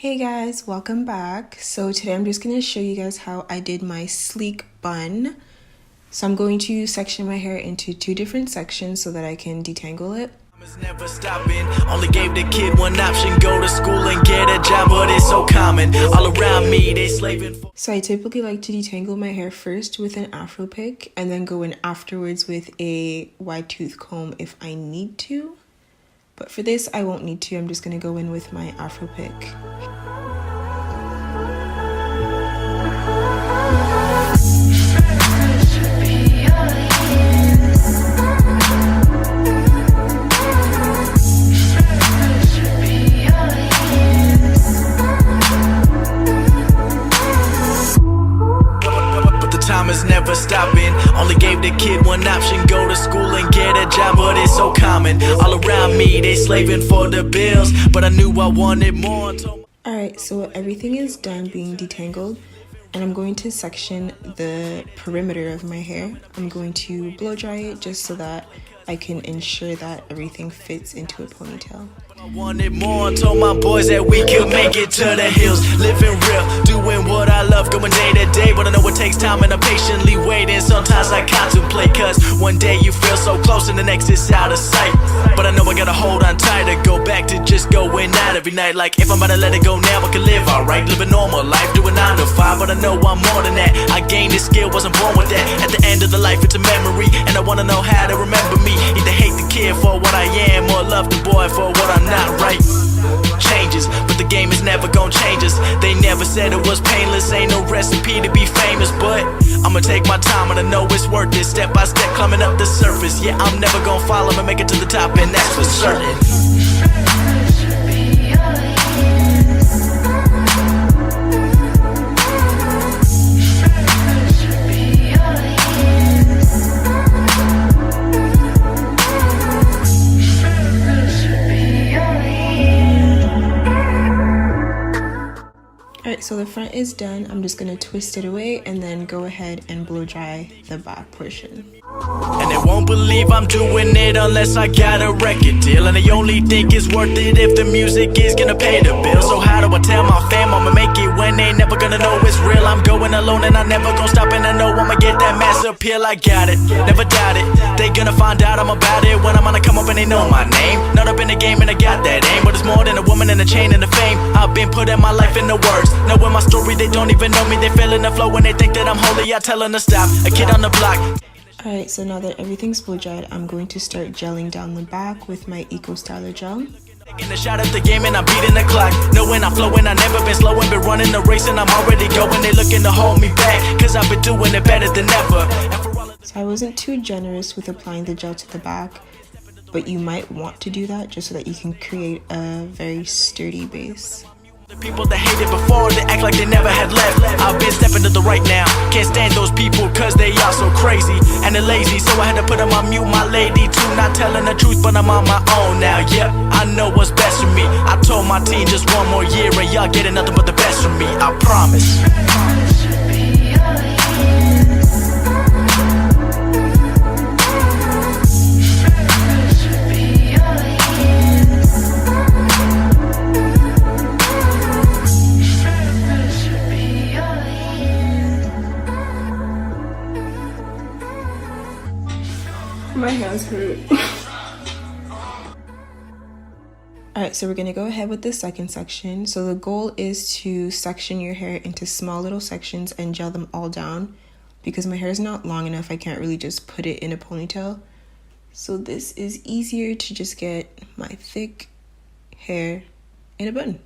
Hey guys, welcome back. So today I'm just going to show you guys how I did my sleek bun. So I'm going to section my hair into two different sections so that I can detangle it. Never stopping, only gave the kid one option, go to school and get a job, but it's so common, all around me, they slaving for. So I typically like to detangle my hair first with an afro pick and then go in afterwards with a wide tooth comb if I need to. But for this, I won't need to. I'm just going to go in with my afro pick. Time is never stopping, only gave the kid one option, go to school and get a job, but it's so common, all around me, they slaving for the bills, but I knew I wanted more. Alright, so everything is done being detangled, and I'm going to section the perimeter of my hair. I'm going to blow dry it just so that I can ensure that everything fits into a ponytail. I wanted more, told my boys that we could make it to the hills, living real, doing what I love, going day to day, but I know it takes time and I'm patiently waiting. Sometimes I contemplate, cause one day you feel so close and the next is out of sight, but I know I gotta hold on tight to go back to just going out every night. Like if I'm about to let it go now, I can live alright, live a normal life, doing 9 to 5, but I know I'm more than that. I gained this skill, wasn't born with that. At the end of the life it's a memory, and I wanna know how to remember me. Either hate the kid for what I am, or love the boy for what I'm not. Right, changes, but the game is never gonna change us. They never said it was painless, ain't no recipe to be famous, but I'ma take my time and I know it's worth it. Step by step climbing up the surface. Yeah, I'm never gonna fall, I'ma make it to the top, and that's for certain. Alright, so the front is done. I'm just going to twist it away and then go ahead and blow dry the back portion. And they won't believe I'm doing it unless I got a record deal, and they only think it's worth it if the music is gonna pay the bill. So how do I tell my fam I'ma make it when they never gonna know it's real? I'm going alone and I never gonna stop, and I know I'ma get that mass appeal. I got it, never doubt it. They gonna find out I'm about it when I'm gonna come up and they know my name. Not up in the game and I got that aim, but it's more than a woman and a chain and a fame. I've been putting my life in the words, knowing my story, they don't even know me. They feeling the flow when they think that I'm holy, I tell them to stop. A kid on the block. Alright, so now that everything's blow dried, I'm going to start gelling down the back with my Eco Styler gel. Taking a shot at the game and I'm beating the clock. Knowing I'm flowing, I never been slowing, been running the race and I'm already going. They looking to hold me back, cause I've been doing it better than ever. So I wasn't too generous with applying the gel to the back, but you might want to do that just so that you can create a very sturdy base. The people that hated before, they act like they never had left. I've been stepping to the right now. Can't stand those people cause they are so crazy and they're lazy, so I had to put them on mute, my lady too. Not telling the truth, but I'm on my own now. Yep, I know what's best for me. I told my team just one more year and y'all getting nothing but the best from me, I promise. My hands hurt. Alright, so we're going to go ahead with the second section. So the goal is to section your hair into small little sections and gel them all down. Because my hair is not long enough, I can't really just put it in a ponytail. So this is easier to just get my thick hair in a bun.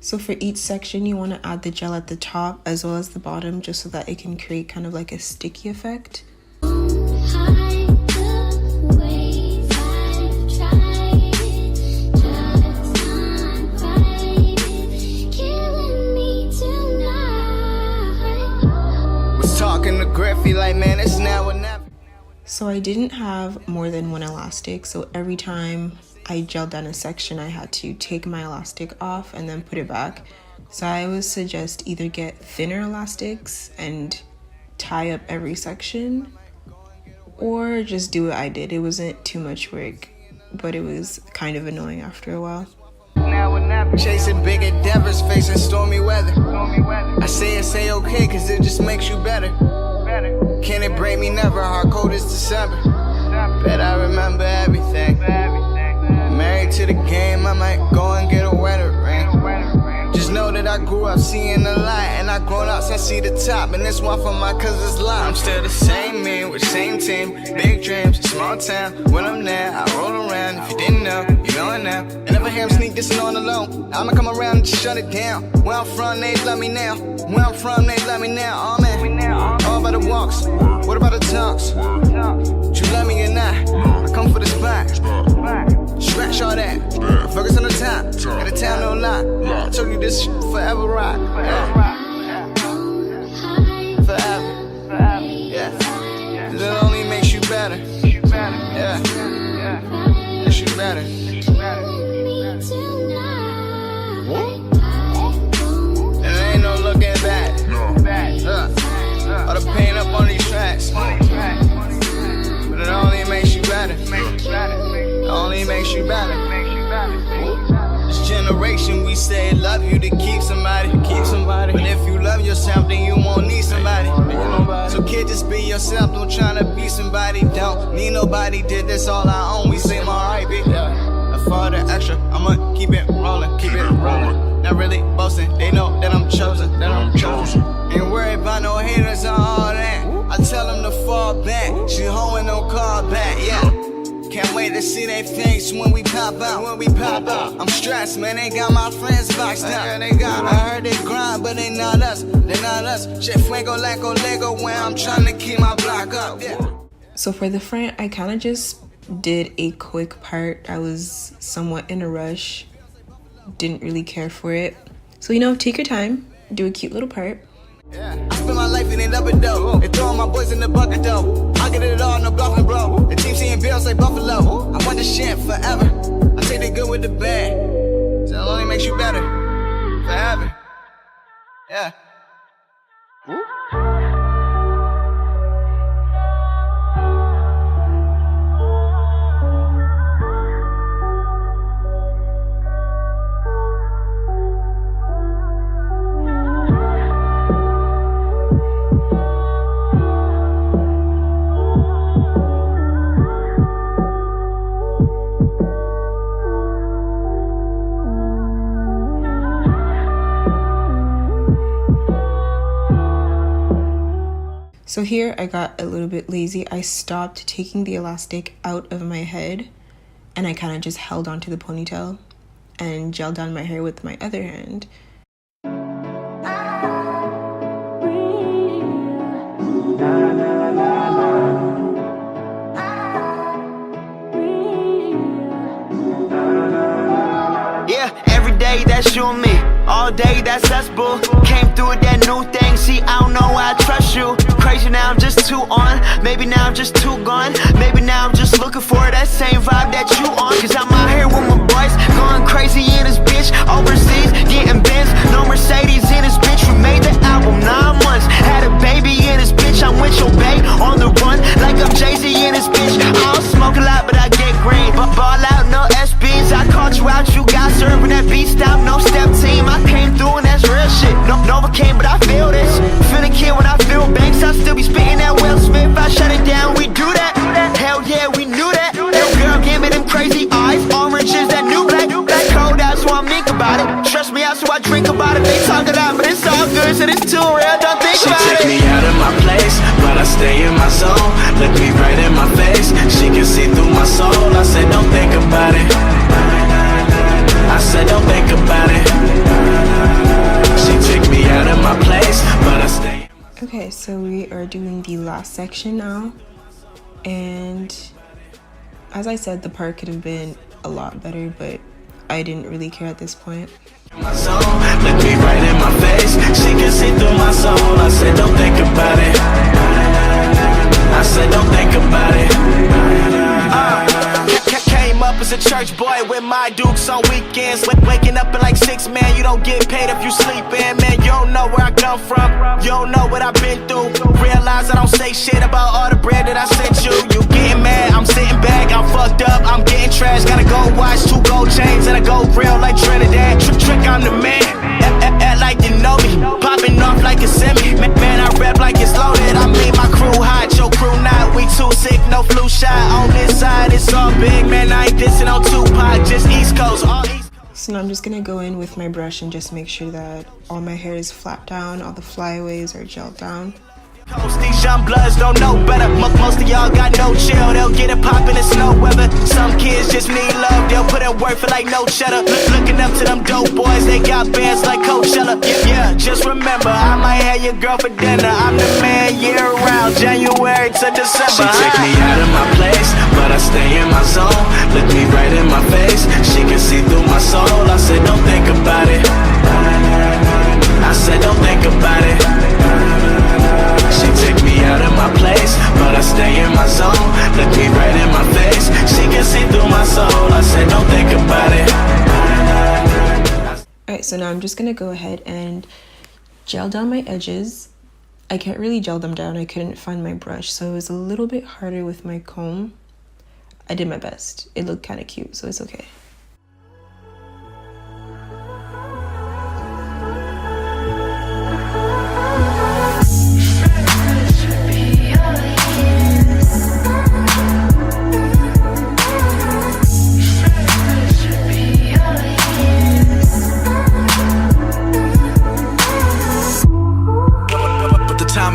So for each section, you want to add the gel at the top as well as the bottom, just so that it can create kind of like a sticky effect. So I didn't have more than one elastic, so every time I gelled down a section, I had to take my elastic off and then put it back. So I would suggest either get thinner elastics and tie up every section, or just do what I did. It wasn't too much work, but it was kind of annoying after a while. Chasing big endeavors, facing stormy weather. I say okay, cause it just makes you better. Can it break me? Never. Hard cold is December. Bet I remember everything. Married to the game, I might go and get a wedding ring. Just know that I grew up seeing the light, and I grown up since I see the top, and this one for my cousin's line. I'm still the same me with same team, big dreams, small town. When I'm there, I roll around. If you didn't know, you know it now. And if I hear him sneak dissing on the low, I'ma come around and just shut it down. Where I'm from, they love me now. Where I'm from, they love me now. Oh man, all about the walks. What about the talks? You love me or not? I come for the spot. Scratch all that. Focus on the time. Got a town, no lie. I told you this shit forever rock. Yeah. Forever. Yeah. It only makes you better. Yeah. Makes you better. And there ain't no looking back. All the pain up on these tracks. But it only makes you better. It only makes you better. This generation, we say love you to keep somebody. But if you love yourself, then you won't need somebody. So kid, just be yourself. Don't try to be somebody. Don't need nobody. Did this all I own. We seem alright, bitch. For the extra, I'ma keep it rolling. Not really boasting, they know that I'm chosen. Ain't worried about no haters or all that. I tell them to fall back, she hoeing no call back, yeah. Can't wait to see their face when we pop out. I'm stressed, man, they got my friends boxed out. I heard they grind, but they not us. Shit fuego like a Lego when I'm trying to keep my block up, yeah. So for the front, I kind of just did a quick part. I was somewhat in a rush, didn't really care for it. So, you know, take your time, do a cute little part. Yeah. I spend my life in it up and down. They throwing my boys in the bucket though. I get it all, no bluffing, bro. The team seeing bills like Buffalo. I want this shit forever. I take the good with the bad. So it only makes you better. Forever. Yeah. So here I got a little bit lazy. I stopped taking the elastic out of my head and I kind of just held onto the ponytail and gelled down my hair with my other hand. Yeah, every day that's you and me. All day, that's us, boo. Came through with that new thing. See, I don't know why I trust you. Crazy now, I'm just too on. Maybe now I'm just too gone. Maybe now I'm just looking for that same vibe that you on. Cause I'm out here with my boys, going crazy in this bitch. Overseas, getting Benz, no Mercedes in this bitch. We made the album 9 months. Had a baby in this bitch. I'm with your bae on the run, like I'm Jay-Z in this bitch. I don't smoke a lot, but I get green. But ball out, no SBs. I caught you out, you got serving that beat stop, no step team. I came through and that's real shit. No, Nova came, but I feel this. Feeling kid when I feel banks. I still be spitting that Will Smith. I shut it down, we do that. Hell yeah, we knew that. Little girl, give me them crazy eyes. Orange is that new black. Black cold out, so I think about it. Stress me out, so I drink about it. They talk it out, but it's all good, so it's too real. Don't think about it. She take me out of my place, but I stay in my zone. Look me right in my face, she can see through my soul. I said, don't think about it. I said, don't think about it. She took me out of my place, but I stay. Okay, so we are doing the last section now. And as I said, the part could have been a lot better, but I didn't really care at this point. My soul, look me right in my face, she can see through my soul. I said, don't think about it. I said, don't think about it. came up as a church boy with my dukes on weekends. Waking up at like 6, man, you don't get paid if you sleepin'. Man, you don't know where I come from, you don't know what I've been through. Realize I don't say shit about all the bread that I sent you. You getting mad, I'm sitting back, I'm fucked up, I'm getting trash. Gotta go watch 2 gold chains and a gold grill like Trinidad. Trick, I'm the man, act like you know me. Popping off like a semi, man, I rap like it's loaded. I mean my crew hot, your crew not. We too sick, no flu shot. On this side, it's all big, man, I ain't dissing on Tupac, just East Coast, all East. So now I'm just gonna go in with my brush and just make sure that all my hair is flat down, all the flyaways are gelled down. These young bloods don't know better. Most of y'all got no chill. They'll get it poppin' in snow weather. Some kids just need love. They'll put in work for like no cheddar. Looking up to them dope boys. They got bands like Coachella. Yeah, just remember, I might have your girl for dinner. I'm the man year round, January to December. She take me out of my place, but I stay in my zone. Look me right in my face. She can see through my soul. I said, don't think about it. I said, don't think about it. She take me out of my place, but I stay in my zone. Look me right in my face. She can see through my soul. I said, don't think about it. Alright, so now I'm just gonna go ahead and gel down my edges. I can't really gel them down. I couldn't find my brush, so it was a little bit harder with my comb. I did my best. It looked kind of cute, so it's okay.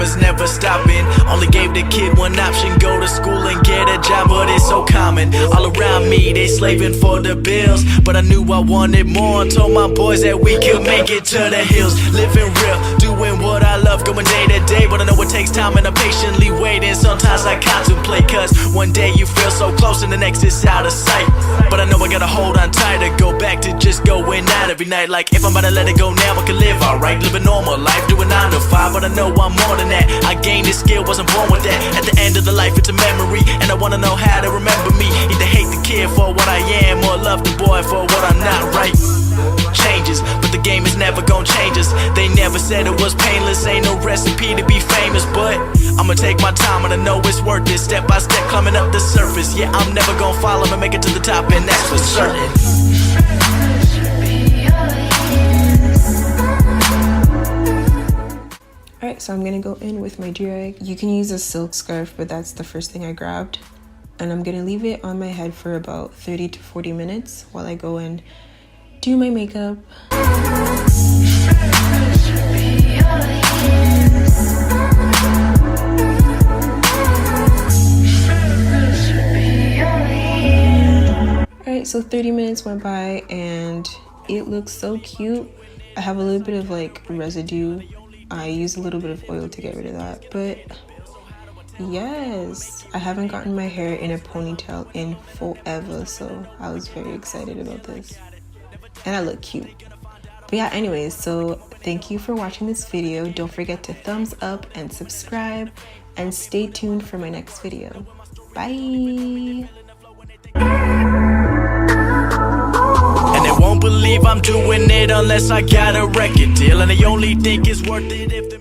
Is never stopping. Only gave the kid one option, go to school and get a job, but it's so common. All around me, they slaving for the bills, but I knew I wanted more. Told my boys that we could make it to the hills. Living real, doing what I love, going day to day, but I know it takes time and I'm patiently waiting. Sometimes I contemplate, cause one day you feel so close and the next is out of sight. But I know I gotta hold on tight to go back to just going out every night. Like if I'm about to let it go now, I can live alright, live a normal life, doing 9 to 5, but I know I'm more than that. I gained this skill, wasn't born with that. At the end of the life, it's a memory, and I wanna know how to remember me. Either hate the kid for what I am, or love the boy for what I'm not. Right? Changes, but the game is never gonna change us. They never said it was painless, ain't no recipe to be famous, but I'ma take my time and I know it's worth it. Step by step, climbing up the surface. Yeah, I'm never gonna fall, I'ma make it to the top, and that's for certain. Alright, so I'm gonna go in with my do-rag. You can use a silk scarf, but that's the first thing I grabbed. And I'm gonna leave it on my head for about 30 to 40 minutes while I go and do my makeup. Alright, so 30 minutes went by and it looks so cute. I have a little bit of like residue. I use a little bit of oil to get rid of that, but yes, I haven't gotten my hair in a ponytail in forever, so I was very excited about this. And I look cute. But yeah, anyways, so thank you for watching this video. Don't forget to thumbs up and subscribe, and stay tuned for my next video. Bye! And they won't believe I'm doing it unless I got a record deal, and they only think it's worth it if the